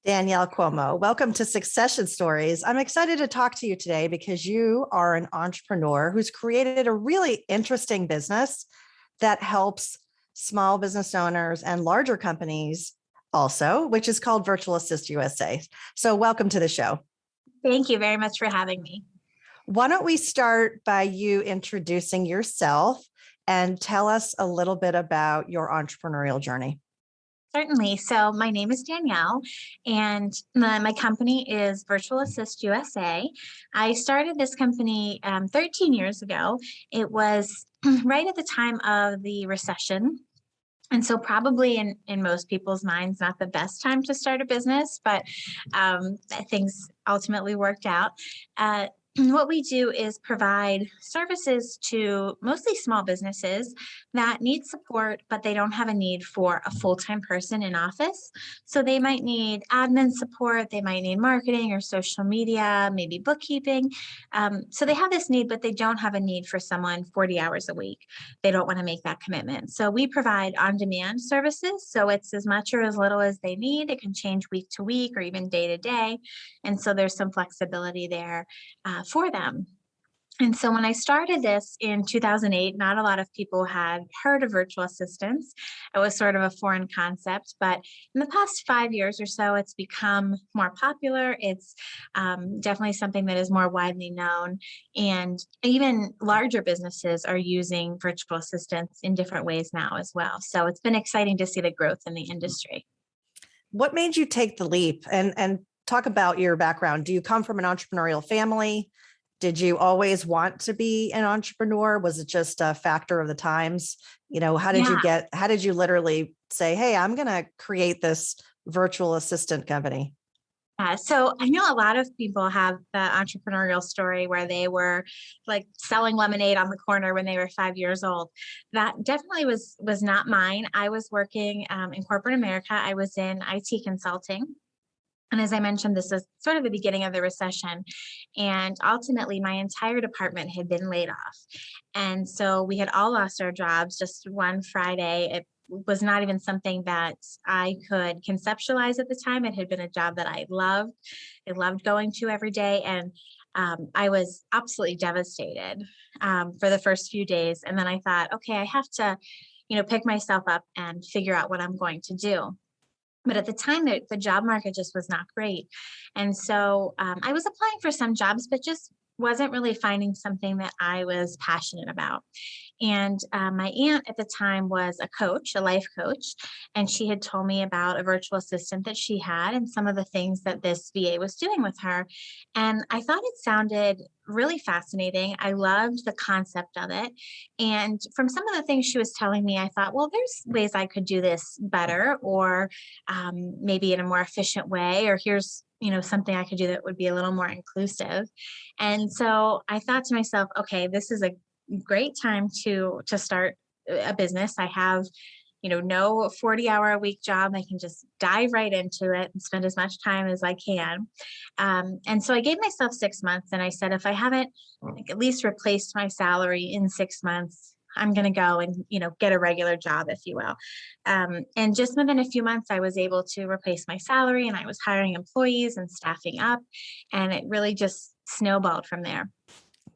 Danielle Cuomo, welcome to Succession Stories. I'm excited to talk to you today because you are an entrepreneur who's created a really interesting business that helps small business owners and larger companies also, which is called Virtual Assist USA. So, welcome to the show. Thank you very much for having me. Why don't we start by you introducing yourself and tell us a little bit about your entrepreneurial journey? Certainly. So, my name is Danielle, and my company is Virtual Assist USA. I started this company 13 years ago. It was right at the time of the recession. And so, probably in most people's minds, not the best time to start a business, but things ultimately worked out. What we do is provide services to mostly small businesses that need support, but they don't have a need for a full time person in office. So they might need admin support, they might need marketing or social media, maybe bookkeeping. So they have this need, but they don't have a need for someone 40 hours a week. They don't want to make that commitment. So we provide on demand services. So it's as much or as little as they need. It can change week to week or even day to day. And so there's some flexibility there for them. And so when I started this in 2008, not a lot of people had heard of virtual assistants. It was sort of a foreign concept, but in the past 5 years or so, it's become more popular. It's definitely something that is more widely known. And even larger businesses are using virtual assistants in different ways now as well. So it's been exciting to see the growth in the industry. What made you take the leap and talk about your background? Do you come from an entrepreneurial family? Did you always want to be an entrepreneur? Was it just a factor of the times? Yeah. How did you literally say, hey, I'm going to create this virtual assistant company? So I know a lot of people have the entrepreneurial story where they were like selling lemonade on the corner when they were 5 years old. That definitely was not mine. I was working in corporate America. I was in IT consulting. And as I mentioned, this was sort of the beginning of the recession. And ultimately, my entire department had been laid off. And so we had all lost our jobs just one Friday. It was not even something that I could conceptualize at the time. It had been a job that I loved. I loved going to every day. And I was absolutely devastated for the first few days. And then I thought, okay, I have to, pick myself up and figure out what I'm going to do. But at the time, the job market just was not great. And so I was applying for some jobs, but just wasn't really finding something that I was passionate about. And my aunt at the time was a coach, a life coach, and she had told me about a virtual assistant that she had and some of the things that this VA was doing with her. And I thought it sounded really fascinating. I loved the concept of it. And from some of the things she was telling me, I thought, well, there's ways I could do this better or maybe in a more efficient way, or here's something I could do that would be a little more inclusive. And so I thought to myself, okay, this is a great time to start a business. I have no 40-hour a week job. I can just dive right into it and spend as much time as I can. And so I gave myself 6 months and I said, if I haven't like, at least replaced my salary in 6 months, I'm going to go and, get a regular job, if you will. And just within a few months, I was able to replace my salary and I was hiring employees and staffing up. And it really just snowballed from there.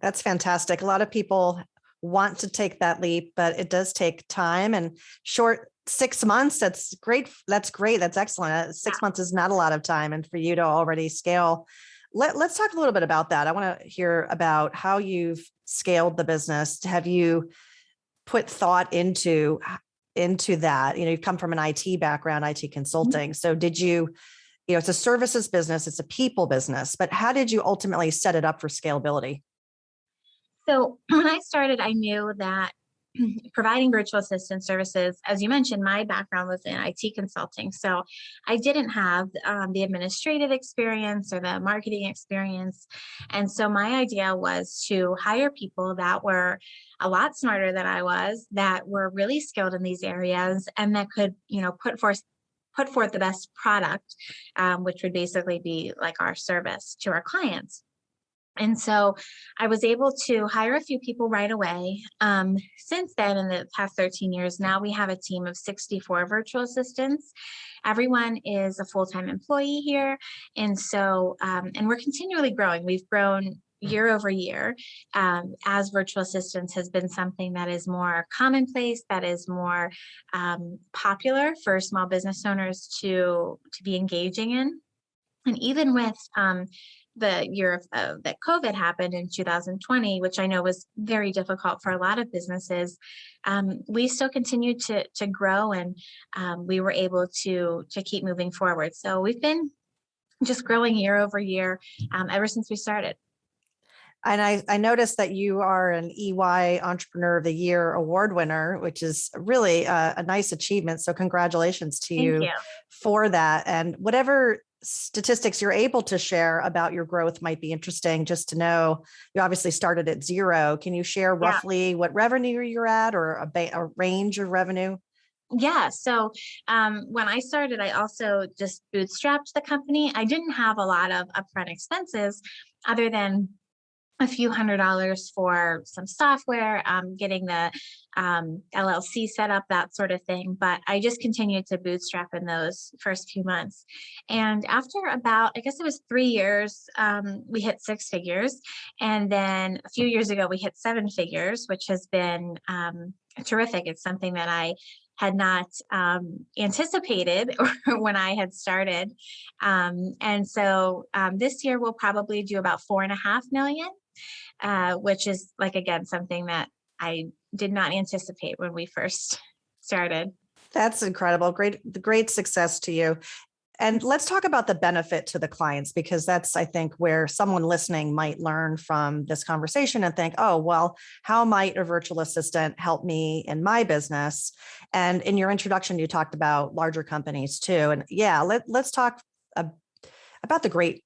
That's fantastic. A lot of people want to take that leap, but it does take time and short 6 months. That's great. That's great. That's excellent. 6 months is not a lot of time. And for you to already scale, let's talk a little bit about that. I want to hear about how you've scaled the business. Have you put thought into that? You've come from an IT background, IT consulting. So did you, it's a services business, it's a people business, but how did you ultimately set it up for scalability? So when I started, I knew that providing virtual assistant services, as you mentioned, my background was in IT consulting. So I didn't have the administrative experience or the marketing experience. And so my idea was to hire people that were a lot smarter than I was, that were really skilled in these areas, and that could, put forth the best product, which would basically be like our service to our clients. And so I was able to hire a few people right away. Since then, in the past 13 years, now we have a team of 64 virtual assistants. Everyone is a full-time employee here. And so, and we're continually growing. We've grown year over year, as virtual assistants has been something that is more commonplace, that is more popular for small business owners to be engaging in. And even with the year that COVID happened in 2020, which I know was very difficult for a lot of businesses, we still continued to grow, and we were able to keep moving forward. So we've been just growing year over year ever since we started. And I noticed that you are an EY Entrepreneur of the Year award winner, which is really a nice achievement. So congratulations to Thank you you. for that. And whatever statistics you're able to share about your growth might be interesting just to know. You obviously started at zero. Can you share Yeah. roughly what revenue you're at, or a range of revenue? Yeah. So when I started, I also just bootstrapped the company. I didn't have a lot of upfront expenses other than a few $100s for some software, getting the LLC set up, that sort of thing. But I just continued to bootstrap in those first few months. And after about, I guess it was 3 years, we hit 6 figures. And then a few years ago, we hit 7 figures, which has been terrific. It's something that I had not anticipated when I had started. And so this year we'll probably do about 4.5 million, which is, like, again, something that I did not anticipate when we first started. That's incredible. Great success to you. And let's talk about the benefit to the clients, because that's, I think, where someone listening might learn from this conversation and think, oh, well, how might a virtual assistant help me in my business? And in your introduction, you talked about larger companies too. And yeah, let's talk about the great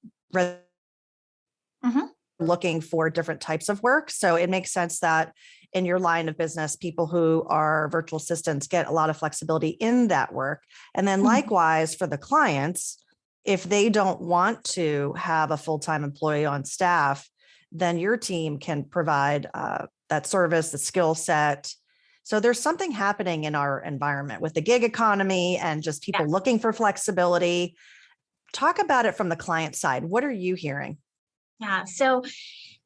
Mhm. looking for different types of work. So it makes sense that in your line of business, people who are virtual assistants get a lot of flexibility in that work. And then Mhm. likewise for the clients, if they don't want to have a full-time employee on staff, then your team can provide that service, the skill set. So there's something happening in our environment with the gig economy and just people Yes. looking for flexibility. Talk about it from the client side. What are you hearing? Yeah. So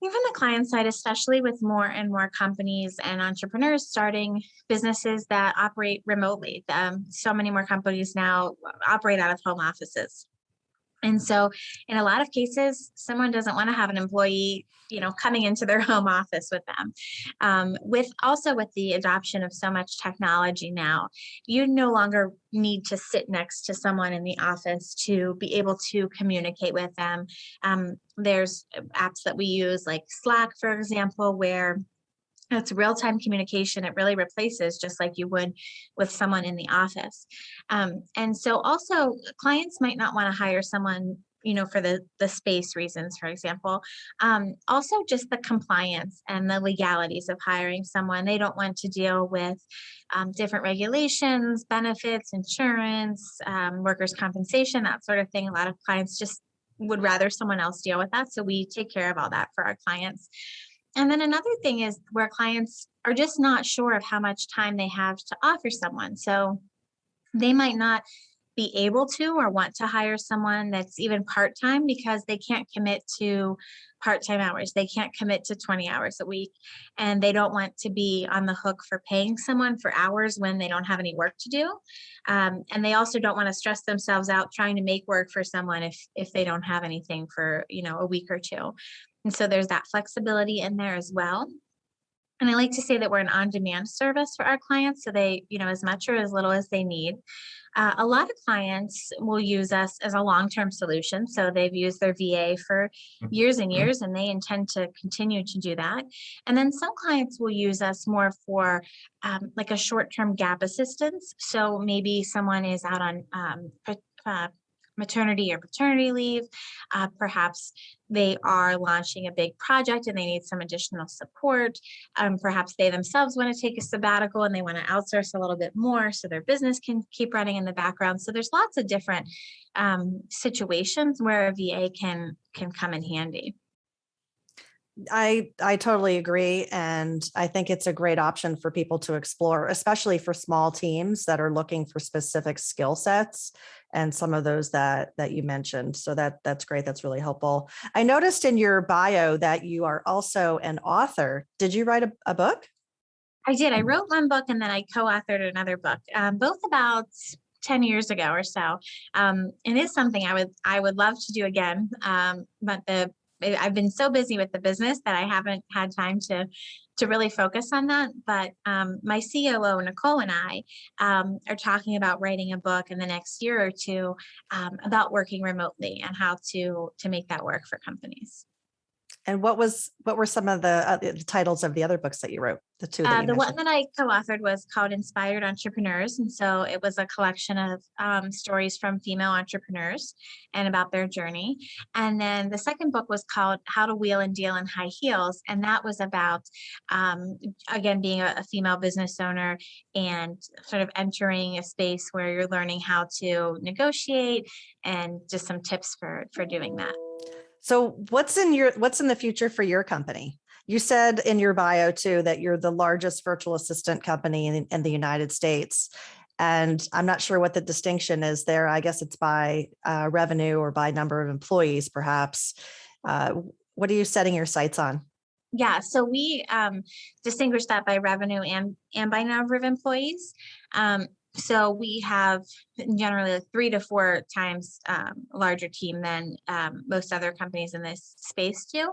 even the client side, especially with more and more companies and entrepreneurs starting businesses that operate remotely, so many more companies now operate out of home offices. And so in a lot of cases, someone doesn't want to have an employee, coming into their home office with them. With the adoption of so much technology now, you no longer need to sit next to someone in the office to be able to communicate with them. There's apps that we use, like Slack, for example, where it's real-time communication. It really replaces, just like you would with someone in the office. And so also clients might not want to hire someone, for the space reasons, for example. Also just the compliance and the legalities of hiring someone. They don't want to deal with different regulations, benefits, insurance, workers' compensation, that sort of thing. A lot of clients just would rather someone else deal with that. So we take care of all that for our clients. And then another thing is where clients are just not sure of how much time they have to offer someone. So they might not be able to or want to hire someone that's even part-time because they can't commit to part-time hours. They can't commit to 20 hours a week. And they don't want to be on the hook for paying someone for hours when they don't have any work to do. And they also don't want to stress themselves out trying to make work for someone if they don't have anything for, a week or two. And so there's that flexibility in there as well. And I like to say that we're an on-demand service for our clients. So they, as much or as little as they need. A lot of clients will use us as a long-term solution. So they've used their VA for years and years, and they intend to continue to do that. And then some clients will use us more for like a short-term gap assistance. So maybe someone is out on maternity or paternity leave. Perhaps they are launching a big project and they need some additional support. Perhaps they themselves want to take a sabbatical and they want to outsource a little bit more so their business can keep running in the background. So there's lots of different situations where a VA can come in handy. I totally agree. And I think it's a great option for people to explore, especially for small teams that are looking for specific skill sets and some of those that you mentioned. So that's great. That's really helpful. I noticed in your bio that you are also an author. Did you write a book? I did. I wrote one book and then I co-authored another book, both about 10 years ago or so. It is something I would love to do again. But I've been so busy with the business that I haven't had time to really focus on that. But my COO, Nicole, and I are talking about writing a book in the next year or two about working remotely and how to make that work for companies. And what were some of the titles of the other books that you wrote? The two that you The one mentioned. that I co-authored was called Inspired Entrepreneurs. And so it was a collection of stories from female entrepreneurs and about their journey. And then the second book was called How to Wheel and Deal in High Heels. And that was about, again, being a female business owner and sort of entering a space where you're learning how to negotiate and just some tips for doing that. So what's in the future for your company? You said in your bio too that you're the largest virtual assistant company in the United States. And I'm not sure what the distinction is there. I guess it's by revenue or by number of employees, perhaps. Uh, what are you setting your sights on? Yeah, so we distinguish that by revenue and by number of employees. So we have generally like 3 to 4 times larger team than most other companies in this space do.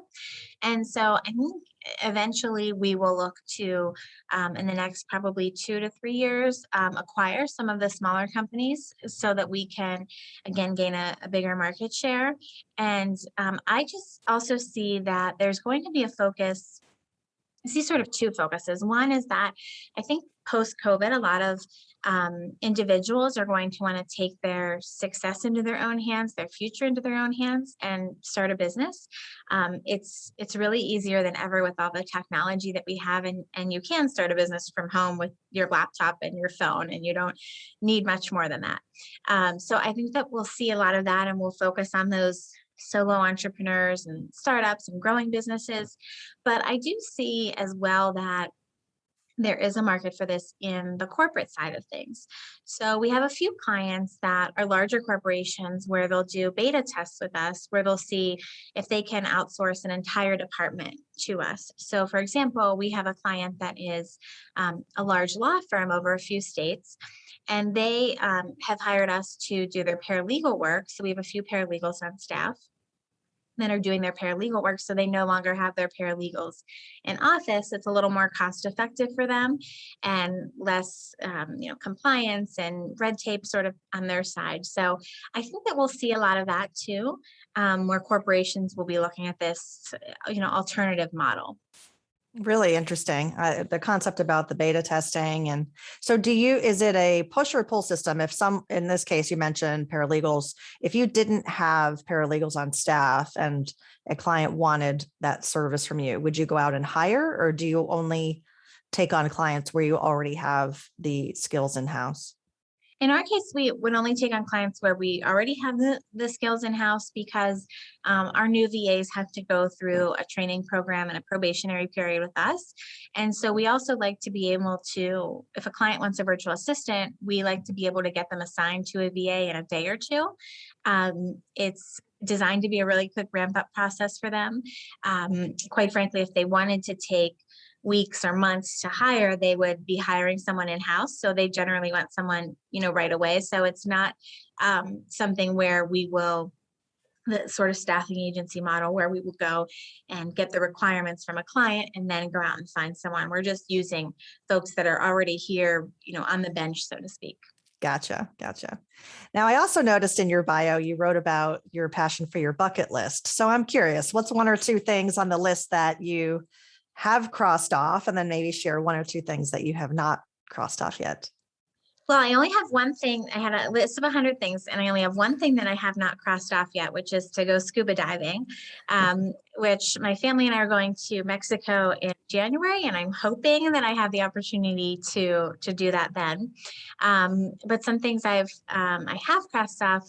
And so I think eventually we will look to, in the next probably 2 to 3 years, acquire some of the smaller companies so that we can, again, gain a bigger market share. And I just also see that there's going to be a focus. I see sort of two focuses. One is that I think post COVID, a lot of individuals are going to want to take their success into their own hands, their future into their own hands, and start a business. It's really easier than ever with all the technology that we have, and you can start a business from home with your laptop and your phone, and you don't need much more than that. So I think that we'll see a lot of that, and we'll focus on those solo entrepreneurs and startups and growing businesses. But I do see as well that there is a market for this in the corporate side of things. So we have a few clients that are larger corporations where they'll do beta tests with us, where they'll see if they can outsource an entire department to us. So for example, we have a client that is a large law firm over a few states, and they have hired us to do their paralegal work. So we have a few paralegals on staff that are doing their paralegal work, so they no longer have their paralegals in office. It's a little more cost effective for them and less compliance and red tape sort of on their side. So I think that we'll see a lot of that too, where corporations will be looking at this alternative model. Really interesting. The concept about the beta testing. And so is it a push or pull system? In this case, you mentioned paralegals, if you didn't have paralegals on staff and a client wanted that service from you, would you go out and hire, or do you only take on clients where you already have the skills in-house? In our case, we would only take on clients where we already have the skills in-house, because our new VAs have to go through a training program and a probationary period with us. And so we also like to be able to, if a client wants a virtual assistant, we like to be able to get them assigned to a VA in a day or two. It's designed to be a really quick ramp up process for them. Quite frankly, if they wanted to take weeks or months to hire, they would be hiring someone in-house. So they generally want someone, right away. So it's not something where the sort of staffing agency model where we will go and get the requirements from a client and then go out and find someone. We're just using folks that are already here, on the bench, so to speak. Gotcha. Now, I also noticed in your bio, you wrote about your passion for your bucket list. So I'm curious, what's one or two things on the list that you have crossed off, and then maybe share one or two things that you have not crossed off yet? Well, I only have one thing. I had a list of 100 things, and I only have one thing that I have not crossed off yet, which is to go scuba diving, which my family and I are going to Mexico in January, and I'm hoping that I have the opportunity to do that then. But some things I have crossed off.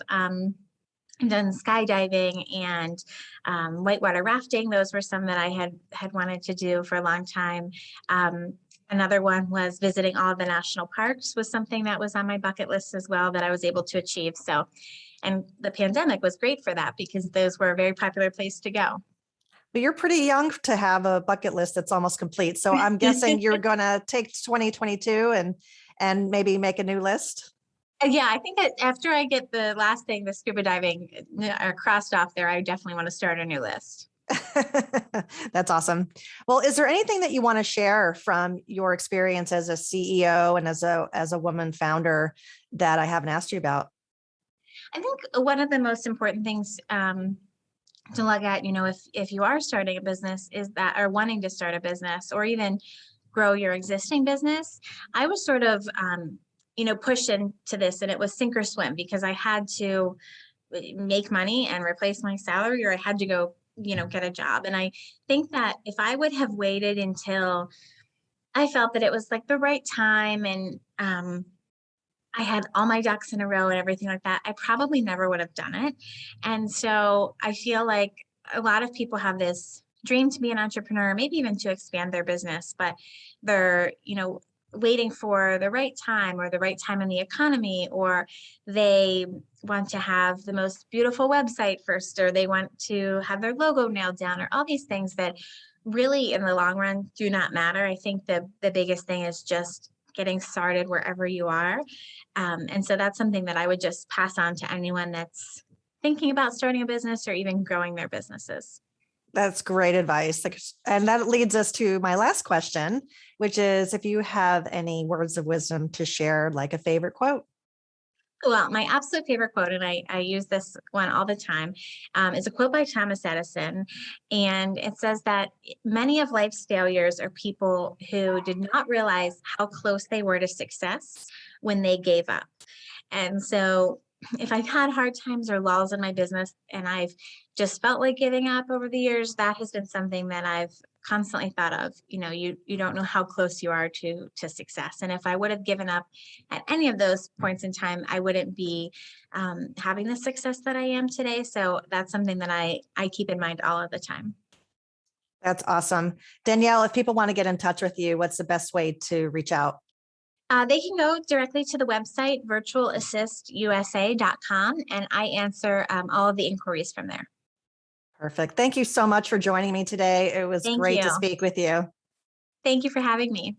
done skydiving and whitewater rafting. Those were some that I had wanted to do for a long time. Another one was visiting all of the national parks was something that was on my bucket list as well that I was able to achieve. So, and the pandemic was great for that because those were a very popular place to go. But you're pretty young to have a bucket list that's almost complete. So I'm guessing you're going to take 2022 and maybe make a new list. Yeah, I think that after I get the last thing, the scuba diving crossed off there, I definitely want to start a new list. That's awesome. Well, is there anything that you want to share from your experience as a CEO and as a woman founder that I haven't asked you about? I think one of the most important things to look at, if you are starting a business is that, or wanting to start a business or even grow your existing business, I was sort of, pushed into this and it was sink or swim because I had to make money and replace my salary or I had to go, get a job. And I think that if I would have waited until I felt that it was like the right time and, I had all my ducks in a row and everything like that, I probably never would have done it. And so I feel like a lot of people have this dream to be an entrepreneur, maybe even to expand their business, but they're, waiting for the right time or the right time in the economy, or they want to have the most beautiful website first, or they want to have their logo nailed down, or all these things that really in the long run do not matter. I think the biggest thing is just getting started wherever you are. And so that's something that I would just pass on to anyone that's thinking about starting a business or even growing their businesses. That's great advice. And that leads us to my last question, which is if you have any words of wisdom to share, like a favorite quote. Well, my absolute favorite quote, and I use this one all the time, is a quote by Thomas Edison. And it says that many of life's failures are people who did not realize how close they were to success when they gave up. And so if I've had hard times or lulls in my business and I've just felt like giving up over the years, that has been something that I've constantly thought of. You don't know how close you are to success. And if I would have given up at any of those points in time, I wouldn't be having the success that I am today. So that's something that I keep in mind all of the time. That's awesome. Danielle, if people want to get in touch with you, what's the best way to reach out? They can go directly to the website, virtualassistusa.com, and I answer all of the inquiries from there. Perfect. Thank you so much for joining me today. It was Thank great you. to speak with you. Thank you for having me.